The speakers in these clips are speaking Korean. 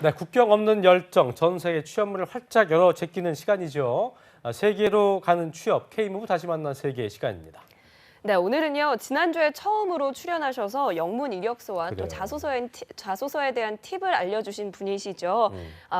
네, 국경 없는 열정, 전 세계 취업문을 활짝 열어 제끼는 시간이죠. 세계로 가는 취업, K무브 다시 만난 세계의 시간입니다. 네, 오늘은요. 지난주에 처음으로 출연하셔서 영문 이력서와 또 그래요. 자소서에 대한 팁을 알려주신 분이시죠.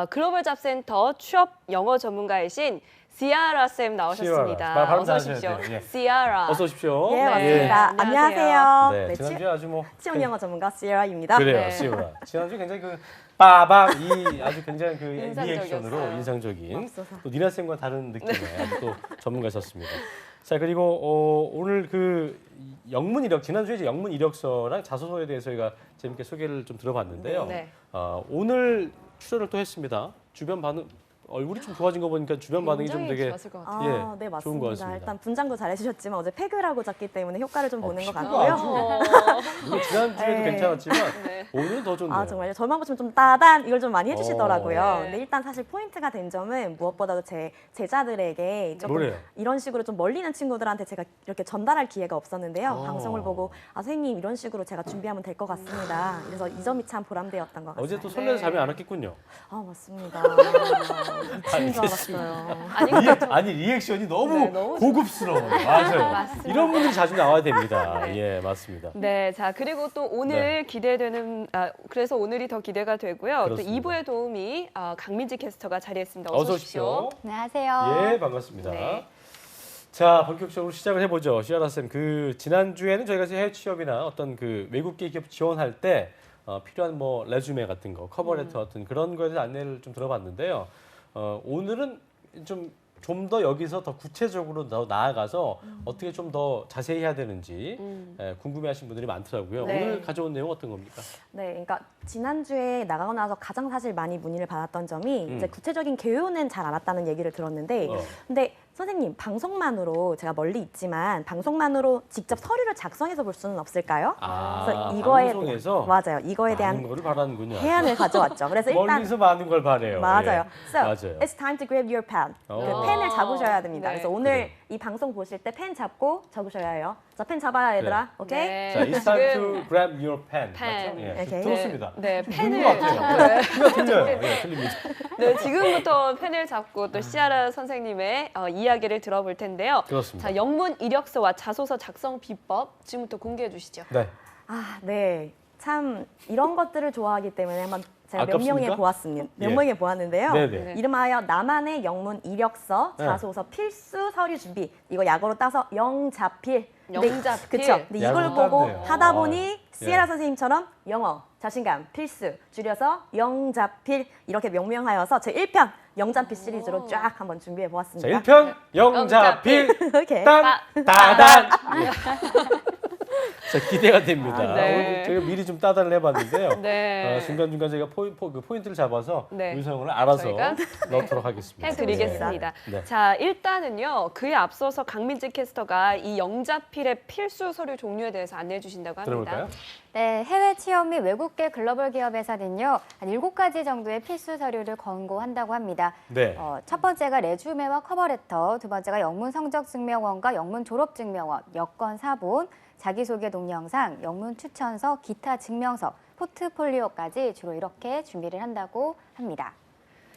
글로벌 잡센터 취업 영어 전문가이신 시아라 쌤 나오셨습니다. 시아라. 발음 어서 잘하셔야 오십시오. 돼요. 예. 시아라. 어서 오십시오. 예, 네. 맞습니다. 안녕하세요. 안녕하세요. 네, 네, 지난주에 아주 뭐 취업 영어 전문가 시에라입니다. 그래요, 네. 시우라. 지난주 굉장히 그 빠박 이 아주 굉장히 그 인상적이었어요. 리액션으로 인상적인 맙소사. 또 니나 쌤과 다른 느낌의 아주 또 전문가셨습니다. 자, 그리고 오늘 그 영문 이력 지난주에 이제 영문 이력서랑 자소서에 대해서 저희가 재밌게 소개를 좀 들어봤는데요. 네. 오늘 출연을 또 했습니다. 주변 반응 얼굴이 좀 좋아진 거 보니까 주변 반응이 좀 굉장히 되게 좋았을 것 같아요. 아, 예, 네, 맞습니다. 좋은 것 같습니다. 일단 분장도 잘 해주셨지만 어제 팩을 하고 잤기 때문에 효과를 좀 보는 것 피부가 같고요. 이거 지난주에도 네. 괜찮았지만 네. 오늘은 더 좋네요. 아, 정말요? 저만 보시면 좀 따단 이걸 좀 많이 해주시더라고요. 네. 근데 일단 사실 포인트가 된 점은 무엇보다도 제 제자들에게 조금 뭐래요? 이런 식으로 좀 멀리 있는 친구들한테 제가 이렇게 전달할 기회가 없었는데요. 어. 방송을 보고 아, 선생님 이런 식으로 제가 준비하면 될 것 같습니다. 그래서 이 점이 참 보람되었던 것 같아요. 어제 또 설레서 네. 잠이 안 왔겠군요. 아, 맞습니다. 미친 줄 알았어요. 아니 리액션이 너무 네, 너무 고급스러워요. 맞아요. 맞습니다. 이런 분들이 자주 나와야 됩니다. 예, 맞습니다. 네, 자 그리고 또 오늘 기대되는 그래서 오늘이 더 기대가 되고요. 그렇습니다. 또 2부의 도우미 강민지 캐스터가 자리했습니다. 어서 오십시오. 안녕하세요. 예, 반갑습니다. 네. 자, 본격적으로 시작을 해보죠. 시아라 쌤, 그 지난주에는 저희가 해외 취업이나 어떤 그 외국계 기업 지원할 때 필요한 뭐 레주메 같은 거, 커버레터 같은 그런 거에 대해서 안내를 좀 들어봤는데요. 오늘은 좀 더 여기서 더 구체적으로 더 나아가서 어떻게 좀 더 자세히 해야 되는지 궁금해하신 분들이 많더라고요. 네. 오늘 가져온 내용 어떤 겁니까? 네, 그러니까 지난주에 나가고 나서 가장 사실 많이 문의를 받았던 점이 이제 구체적인 개요는 잘 알았다는 얘기를 들었는데 근데 선생님 방송만으로 제가 멀리 있지만 방송만으로 직접 서류를 작성해서 볼 수는 없을까요? 그래서 이거에 방송에서 맞아요. 이거에 많은 대한 거를 바라는군요. 해안을 가져왔죠. 그래서 일단 멀리서 많은 걸 바래요. 맞아요. 예. So 맞아요. it's time to grab your pen. 그 펜을 잡으셔야 됩니다. 네. 그래서 오늘 그래요. 이 방송 보실 때 펜 잡고 적으셔야 해요. 자, 펜 잡아요, 얘들아. 오케이? 네. 자, it's time 지금 to grab your pen. pen. 맞죠? 예, 오케이. 좋습니다. 네, 들린 펜을 것 같아요. 귀가 들려요. 예, 들립니다. 네, 지금부터 펜을 잡고 또 시아라 선생님의 이야기를 들어볼 텐데요. 그렇습니다. 자, 영문 이력서와 자소서 작성 비법 지금부터 공개해 주시죠. 네. 아, 네. 참 이런 것들을 좋아하기 때문에 한번 제가 몇 아깝습니까? 명에 보았습니다. 몇 예. 명에 보았는데요. 네네. 이름하여 나만의 영문 이력서, 네. 자소서 필수 서류 준비. 이거 약어로 따서 영자필. 영자필. 그렇죠. 근데 이걸 약어로 보고 땄네요. 하다 보니 아, 시에라 예. 선생님처럼 영어, 자신감, 필수 줄여서 영자필 이렇게 명명하여서 제 1편 영자필 시리즈로 쫙 한번 준비해 자, 보았습니다. 1편 영자필 오케이. 따단. 예. 자, 기대가 됩니다. 네. 오늘 저희가 미리 좀 따단을 해봤는데요. 네. 중간중간 저희가 포인트를 잡아서 네. 윤성을 알아서 저희가 넣도록 하겠습니다. 해드리겠습니다. 네. 자, 일단은요. 그에 앞서서 강민지 캐스터가 이 영자필의 필수 서류 종류에 대해서 안내해 주신다고 합니다. 들어볼까요? 네, 해외 취업 및 외국계 글로벌 기업에서는요, 한 7가지 정도의 필수 서류를 권고한다고 합니다. 네. 첫 번째가 레주메와 커버레터, 두 번째가 영문 성적 증명원과 영문 졸업 증명원, 여권 사본, 자기소개 동영상, 영문 추천서, 기타 증명서, 포트폴리오까지 주로 이렇게 준비를 한다고 합니다.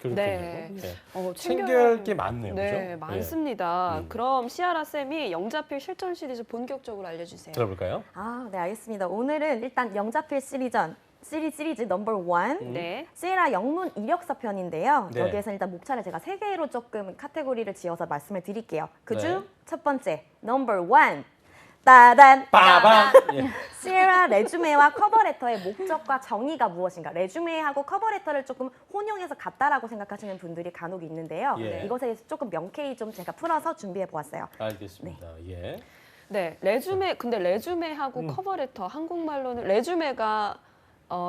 그렇군요. 네. 네. 챙겨야 할 게 많네요. 네, 그죠? 많습니다. 음. 그럼 시아라 쌤이 영자필 실전 시리즈 본격적으로 알려주세요. 들어볼까요? 아, 네, 알겠습니다. 오늘은 일단 영자필 시리즈 넘버 1. 네. 시에라 영문 이력서 편인데요. 네. 여기에서 일단 목차를 제가 3개로 조금 카테고리를 지어서 말씀을 드릴게요. 그중 네. 첫 번째 넘버 1. 따단. 빠밤. 예. 시에라 레주메와 커버레터의 목적과 정의가 무엇인가? 레주메하고 커버레터를 조금 혼용해서 같다라고 생각하시는 분들이 간혹 있는데요. 예. 이것에 대해서 조금 명쾌히 좀 제가 풀어서 준비해 보았어요. 알겠습니다. 예. 네, 레주메 근데 레주메하고 커버레터 한국말로는 레주메가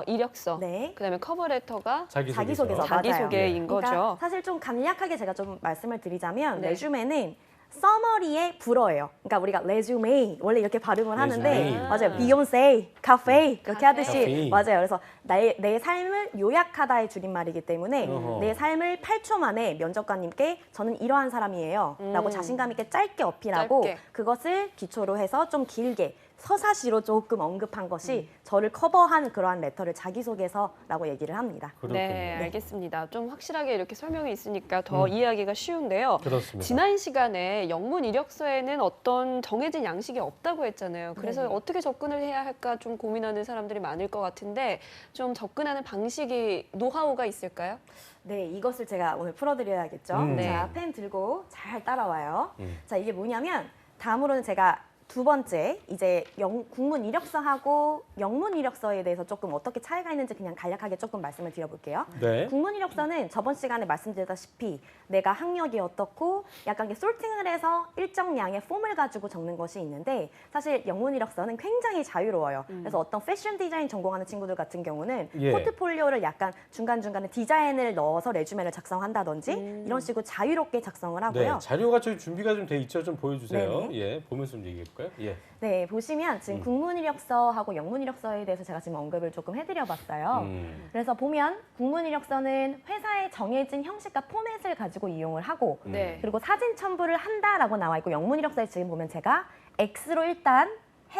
이력서, 네. 그다음에 커버레터가 자기소개서. 자기소개인 그러니까 거죠. 사실 좀 간략하게 제가 좀 말씀을 드리자면 네. 레주메는 서머리의 불어예요. 그러니까 우리가 레주메 원래 이렇게 발음을 하는데 레주메. 맞아요. 비욘세, 카페 그렇게 카페. 하듯이 카페. 맞아요. 그래서 내 삶을 요약하다의 줄임말이기 때문에 어허. 내 삶을 8초 만에 면접관님께 저는 이러한 사람이에요 라고 자신감 있게 짧게 어필하고 짧게. 그것을 기초로 해서 좀 길게 서사시로 조금 언급한 것이 저를 커버한 그러한 레터를 자기소개서라고 얘기를 합니다. 그렇군요. 네, 알겠습니다. 좀 확실하게 이렇게 설명이 있으니까 더 이해하기가 쉬운데요. 그렇습니다. 지난 시간에 영문 이력서에는 어떤 정해진 양식이 없다고 했잖아요. 그래서 네. 어떻게 접근을 해야 할까 좀 고민하는 사람들이 많을 것 같은데 좀 접근하는 방식이 노하우가 있을까요? 네, 이것을 제가 오늘 풀어드려야겠죠. 네. 자, 펜 들고 잘 따라와요. 음. 자, 이게 뭐냐면 다음으로는 제가 두 번째 이제 국문 이력서하고 영문 이력서에 대해서 조금 어떻게 차이가 있는지 그냥 간략하게 조금 말씀을 드려볼게요. 네. 국문 이력서는 저번 시간에 말씀드렸다시피 내가 학력이 어떻고 약간 이렇게 솔팅을 해서 일정량의 폼을 가지고 적는 것이 있는데 사실 영문 이력서는 굉장히 자유로워요. 그래서 어떤 패션 디자인 전공하는 친구들 같은 경우는 예. 포트폴리오를 약간 중간중간에 디자인을 넣어서 레주메를 작성한다든지 이런 식으로 자유롭게 작성을 하고요. 네, 자료가 저희 준비가 좀 돼 있죠. 좀 보여주세요. 네네. 예, 보면서 좀 얘기해 볼까요? 예. 네, 보시면 지금 국문 이력서하고 영문 이력서에 대해서 제가 지금 언급을 조금 해드려봤어요. 그래서 보면 국문 이력서는 회사의 정해진 형식과 포맷을 가지고 이용을 하고 네. 그리고 사진 첨부를 한다라고 나와 있고 영문 이력서에 지금 보면 제가 X로 일단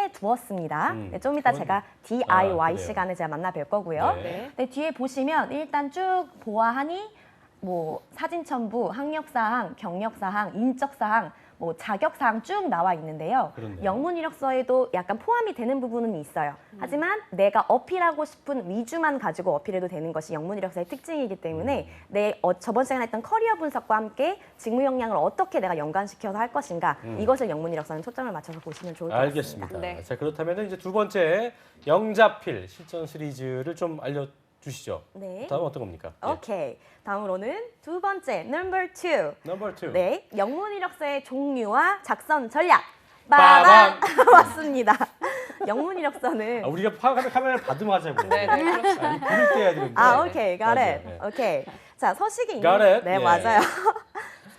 해두었습니다. 네, 좀 이따 그건- 제가 DIY 그래요. 시간에 제가 만나 뵐 거고요. 네. 네, 뒤에 보시면 일단 쭉 보아하니 뭐 사진 첨부, 학력 사항, 경력 사항, 인적 사항, 뭐 자격 사항 쭉 나와 있는데요. 그렇네요. 영문 이력서에도 약간 포함이 되는 부분은 있어요. 하지만 내가 어필하고 싶은 위주만 가지고 어필해도 되는 것이 영문 이력서의 특징이기 때문에 저번 시간에 했던 커리어 분석과 함께 직무 역량을 어떻게 내가 연관시켜서 할 것인가 이것을 영문 이력서는 초점을 맞춰서 보시면 좋을 것 알겠습니다. 같습니다. 네. 자, 그렇다면 이제 두 번째 영자필 실전 시리즈를 좀 알려주시죠. 네. 다음 어떤 겁니까? 오케이. 다음으로는 두 번째, number 2. 넘버 2. 네, 영문 이력서의 종류와 작성 전략. 빠밤! 빠밤! 맞습니다. 영문 이력서는 우리가 카메라를 받으면 하자고요. 네, 네, 그렇습니다. 이 부를 때 해야 되는데. 오케이, got 맞아요. it. 네. 오케이. 자, 서식이 Got it. 네, 예. 맞아요.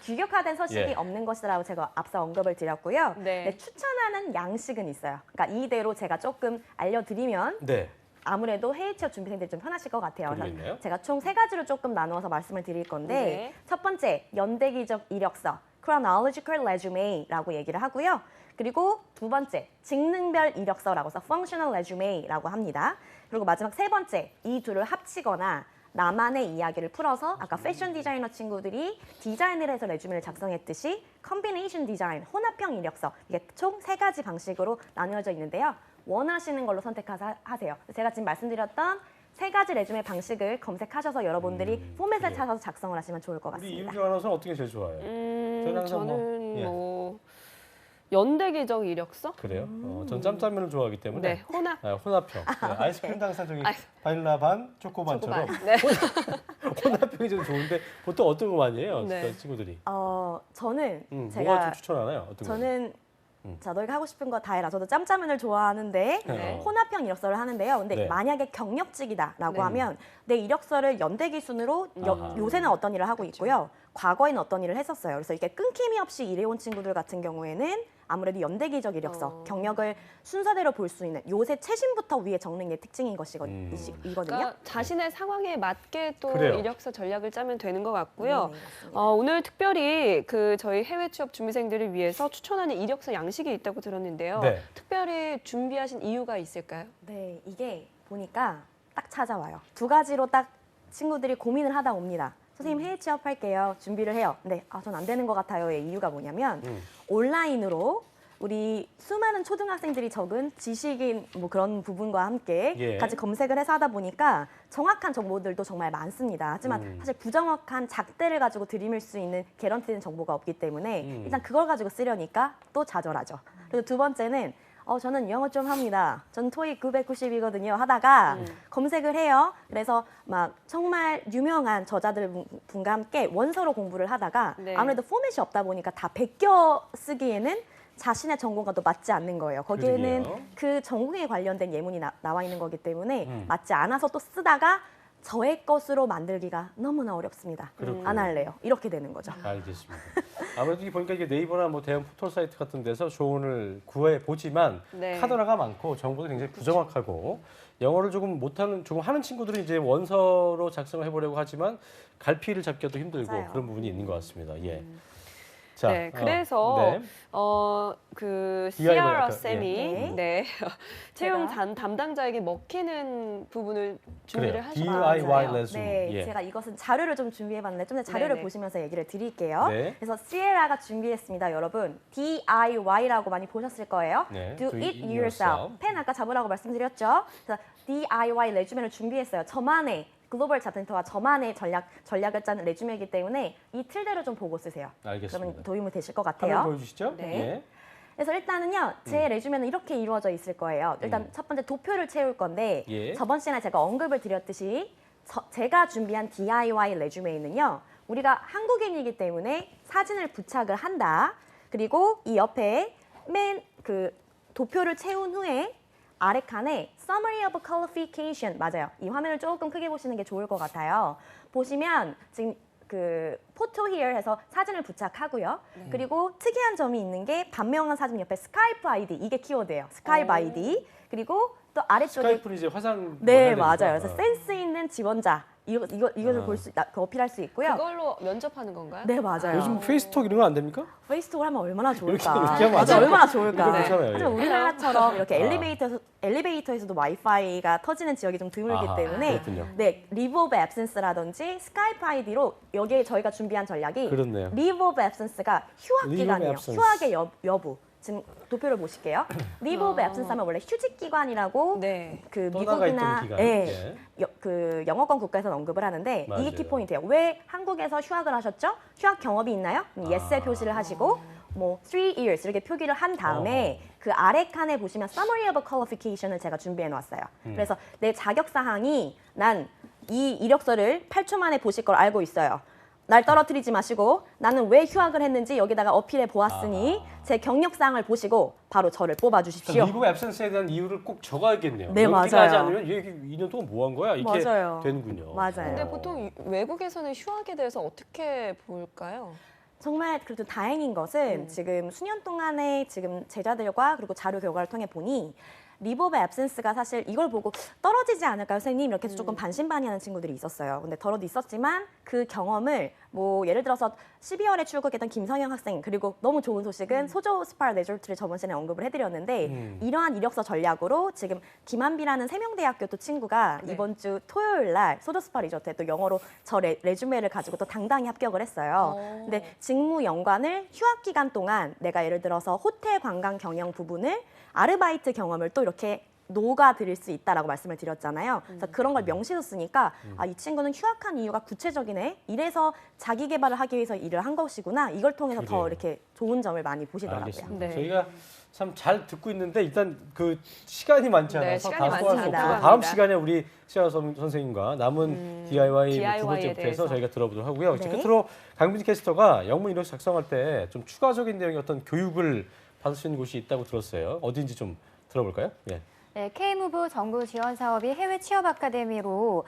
규격화된 서식이 예. 없는 것이라고 제가 앞서 언급을 드렸고요. 네. 네, 추천하는 양식은 있어요. 그러니까 이대로 제가 조금 알려드리면 네. 아무래도 해외 취업 준비생들이 좀 편하실 것 같아요. 그러고 그래서 있네요. 제가 총 3가지로 조금 나누어서 말씀을 드릴 건데 네. 첫 번째, 연대기적 이력서, chronological resume라고 얘기를 하고요. 그리고 두 번째, 직능별 이력서라고 해서 functional resume라고 합니다. 그리고 마지막 세 번째, 이 둘을 합치거나 나만의 이야기를 풀어서 아까 패션 디자이너 친구들이 디자인을 해서 레주메를 작성했듯이 컨비네이션 디자인, 혼합형 이력서 이게 총 3가지 방식으로 나누어져 있는데요. 원하시는 걸로 선택하세요. 제가 지금 말씀드렸던 3가지 레주메 방식을 검색하셔서 여러분들이 포맷을 그래요. 찾아서 작성을 하시면 좋을 것 우리 같습니다. 이은경 아나운서는 어떻게 제일 좋아해요? 저는 항상 저는 예. 뭐 연대기적 이력서? 그래요? 전 짬짜면을 좋아하기 때문에 네, 혼합. 혼합형. 네, 아이스크림도 항상 저기 아이스- 바닐라 반, 초코 반처럼 초코반. 네. 혼합형이 좀 좋은데 보통 어떤 거 많이 해요? 네. 그 친구들이. 저는 뭐가 제가 좀 추천하나요? 어떤 거? 저는 자 너희가 하고 싶은 거 다 해라. 저도 짬짜면을 좋아하는데 네. 혼합형 이력서를 하는데요. 근데 네. 만약에 경력직이다라고 네. 하면 내 이력서를 연대기 순으로 아하. 요새는 어떤 일을 하고 있고요. 과거에는 어떤 일을 했었어요. 그래서 이게 끊김이 없이 일해온 친구들 같은 경우에는 아무래도 연대기적 이력서, 경력을 순서대로 볼 수 있는 요새 최신부터 위에 적는 게 특징인 것이거든요. 그러니까 자신의 상황에 맞게 또 그래요. 이력서 전략을 짜면 되는 것 같고요. 네, 맞습니다. 오늘 특별히 그 저희 해외 취업 준비생들을 위해서 추천하는 이력서 양식이 있다고 들었는데요. 네. 특별히 준비하신 이유가 있을까요? 네, 이게 보니까 딱 찾아와요. 2가지로 딱 친구들이 고민을 하다 옵니다. 선생님 해외 취업할게요. 준비를 해요. 근데 전 안 되는 것 같아요의 이유가 뭐냐면 온라인으로 우리 수많은 초등학생들이 적은 지식인 뭐 그런 부분과 함께 예. 같이 검색을 해서 하다 보니까 정확한 정보들도 정말 많습니다. 하지만 사실 부정확한 작대를 가지고 들이밀 수 있는 개런티된 정보가 없기 때문에 일단 그걸 가지고 쓰려니까 또 좌절하죠. 그리고 두 번째는 저는 영어 좀 합니다. 저는 토익 990이거든요. 하다가 검색을 해요. 그래서 막 정말 유명한 저자들 분과 함께 원서로 공부를 하다가 네. 아무래도 포맷이 없다 보니까 다 베껴 쓰기에는 자신의 전공과 또 맞지 않는 거예요. 거기에는 그러게요. 그 전공에 관련된 예문이 나와 있는 거기 때문에 맞지 않아서 또 쓰다가 저의 것으로 만들기가 너무나 어렵습니다. 그렇군요. 안 할래요. 이렇게 되는 거죠. 알겠습니다. 아무래도 이게 보니까 이게 네이버나 뭐 대형 포털 사이트 같은 데서 조언을 구해 보지만 네. 카더라가 많고 정보도 굉장히 부정확하고 영어를 조금 못하는 조금 하는 친구들은 이제 원서로 작성을 해보려고 하지만 갈피를 잡기도 힘들고 맞아요. 그런 부분이 있는 것 같습니다. 예. 자, 네, 그래서 네. 그 DIY 시아라 아까, 쌤이 예. 네. 채용 제가- 담당자에게 먹히는 부분을 준비를 그래요. 하셨어요. DIY 레슨. 네, 예. 제가 이것은 자료를 좀 준비해봤는데 좀 더 자료를 네네. 보시면서 얘기를 드릴게요. 네. 그래서 시에라가 준비했습니다, 여러분. DIY라고 많이 보셨을 거예요. 네, Do it yourself. 펜 아까 잡으라고 말씀드렸죠. 그래서 DIY 레주메를 준비했어요. 저만의 글로벌 잡센터와 저만의 전략을 짜는 레주메이기 때문에 이 틀대로 좀 보고 쓰세요. 알겠습니다. 그러면 도움이 되실 것 화면 같아요. 보여주시죠. 네. 예. 그래서 일단은요, 제 레주메는 이렇게 이루어져 있을 거예요. 일단 첫 번째 도표를 채울 건데 예. 저번 시간에 제가 언급을 드렸듯이 제가 준비한 DIY 레주메이는요, 우리가 한국인이기 때문에 사진을 부착을 한다. 그리고 이 옆에 맨 그 도표를 채운 후에 아래 칸에 Summary of Qualification, 맞아요. 이 화면을 조금 크게 보시는 게 좋을 것 같아요. 보시면 지금 그 Photo here 해서 사진을 부착하고요. 그리고 특이한 점이 있는 게 반명한 사진 옆에 스카이프 아이디, 이게 키워드예요. 스카이프 아이디. 그리고 또 아래쪽에 스카이프는 이제 화상 네, 뭐 해야 맞아요. 되니까. 그래서 센스 있는 지원자 이것을 아. 볼 수 어필할 수 있고요. 그걸로 면접하는 건가요? 네, 맞아요. 요즘 페이스톡 이런 거 안 됩니까? 페이스톡을 하면 얼마나 좋을까. 이렇게 하면 맞아, 안 돼요. 얼마나 좋을까. 이거 괜찮아요, 하지만 예. 우리나라처럼 이렇게 아. 엘리베이터에서도 와이파이가 터지는 지역이 좀 드물기 아하, 때문에 그렇군요. 네, 리브 오브 앱센스라든지 스카이프 아이디로 여기에 저희가 준비한 전략이 그렇네요. 리브 오브 앱센스가 휴학 Leave of 기간이에요. absence. 휴학의 여부. 지금 도표를 보실게요. 리브 오브 앱센스 하면 원래 휴직 기관이라고 네. 그 떠나가 있던 미국이나 기간. 예, 예. 그 영어권 국가에서는 언급을 하는데 맞아요. 이게 키포인트예요. 왜 한국에서 휴학을 하셨죠? 휴학 경험이 있나요? yes의 표시를 하시고 뭐 3 years 이렇게 표기를 한 다음에 그 아래 칸에 보시면 summary of qualification을 제가 준비해 놨어요. 그래서 내 자격 사항이 난 이 이력서를 8초 만에 보실 걸 알고 있어요. 날 떨어뜨리지 마시고 나는 왜 휴학을 했는지 여기다가 어필해 보았으니 제 경력 사항을 보시고 바로 저를 뽑아 주십시오. 미국 앱센스에 대한 이유를 꼭 적어야겠네요. 네, 연기를 맞아요. 하지 않으면 얘 2년 동안 뭐 한 거야? 이렇게 맞아요. 되는군요. 맞아요. 근데 보통 외국에서는 휴학에 대해서 어떻게 볼까요? 정말 그래도 다행인 것은 지금 수년 동안의 지금 제자들과 그리고 자료 결과를 통해 보니 리브 오브 앱센스가 사실 이걸 보고 떨어지지 않을까요, 선생님? 이렇게 해서 조금 반신반의하는 친구들이 있었어요. 근데 덜어도 있었지만 그 경험을 뭐 예를 들어서 12월에 출국했던 김성영 학생 그리고 너무 좋은 소식은 소조 스파 레졸트를 저번 시간에 언급을 해드렸는데 이러한 이력서 전략으로 지금 김한비라는 세명대학교 또 친구가 네. 이번 주 토요일 날 소조 스파 리조트에 또 영어로 저 레주메를 가지고 또 당당히 합격을 했어요. 근데 직무 연관을 휴학 기간 동안 내가 예를 들어서 호텔 관광 경영 부분을 아르바이트 경험을 또 이렇게 녹아드릴 수 있다라고 말씀을 드렸잖아요. 그래서 그런 걸 명시해서 쓰니까 아, 이 친구는 휴학한 이유가 구체적이네. 이래서 자기 개발을 하기 위해서 일을 한 것이구나. 이걸 통해서 그래요. 더 이렇게 좋은 점을 많이 보시더라고요. 알겠습니다. 네. 저희가 참 잘 듣고 있는데 일단 그 시간이 많지 네, 않아서 시간이 다 소화할 수 많지 없어서 않다고 다음 합니다. 시간에 우리 시아 선생님과 남은 DIY 두 DIY 에 번째부터 해서 대해서. 저희가 들어보도록 하고요. 네. 끝으로 강민지 캐스터가 영문 이력서 작성할 때 좀 추가적인 내용의 어떤 교육을 받을 수 있는 곳이 있다고 들었어요. 어딘지 좀 들어볼까요? 예. 네, K무브 정부 지원 사업이 해외 취업 아카데미로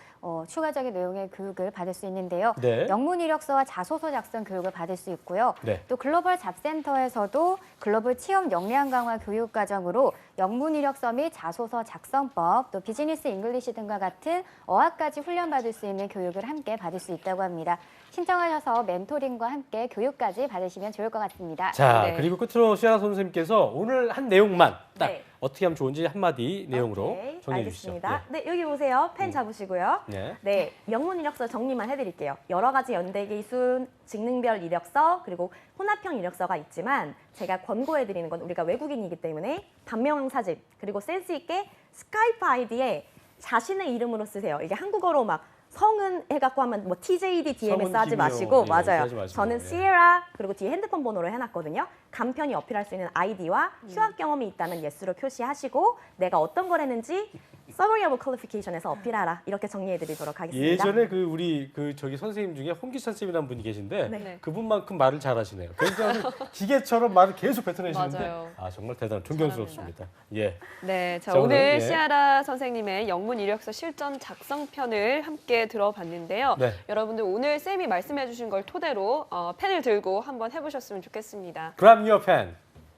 추가적인 내용의 교육을 받을 수 있는데요. 네. 영문 이력서와 자소서 작성 교육을 받을 수 있고요. 네. 또 글로벌 잡센터에서도 글로벌 취업 역량 강화 교육 과정으로 영문 이력서 및 자소서 작성법, 또 비즈니스 잉글리시 등과 같은 어학까지 훈련받을 수 있는 교육을 함께 받을 수 있다고 합니다. 신청하셔서 멘토링과 함께 교육까지 받으시면 좋을 것 같습니다. 자, 네. 그리고 끝으로 시아라 선생님께서 오늘 한 내용만 딱 네. 어떻게 하면 좋은지 한마디 내용으로 오케이, 정리해 주시죠. 알겠습니다. 네, 여기 보세요. 펜 잡으시고요. 네. 네, 영문 이력서 정리만 해드릴게요. 여러 가지 연대 기술, 직능별 이력서, 그리고 혼합형 이력서가 있지만 제가 권고해드리는 건 우리가 외국인이기 때문에 반명한 사진, 그리고 센스 있게 스카이프 아이디에 자신의 이름으로 쓰세요. 이게 한국어로 막 성은 해갖고 하면 뭐 TJD, DMS 성은 하지 김이요. 마시고 예, 맞아요. 하지 마시고, 저는 예. 시에라 그리고 뒤에 핸드폰 번호를 해놨거든요. 간편히 어필할 수 있는 아이디와 휴학 경험이 있다는 예스로 표시하시고 내가 어떤 걸 했는지 Summary of Qualification에서 어필하라 이렇게 정리해드리도록 하겠습니다. 예전에 그 우리 그 저기 선생님 중에 홍기찬 쌤이라는 분이 계신데 네. 그분만큼 말을 잘하시네요. 굉장히 기계처럼 말을 계속 뱉어내시는데 맞아요. 아 정말 대단, 존경스럽습니다. 예. 네, 자, 자, 오늘 오늘, 예. 시아라 선생님의 영문 이력서 실전 작성편을 함께 들어봤는데요. 네. 여러분들 오늘 쌤이 말씀해주신 걸 토대로 펜을 들고 한번 해보셨으면 좋겠습니다. Grab your pen.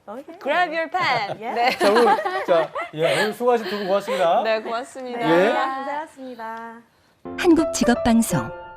오케이. Grab your pen. 예. 네, 자 오늘 오늘 수고하신 두 분 고맙습니다. 네, 고맙습니다. 네, 예. 감사합니다. 한국직업방송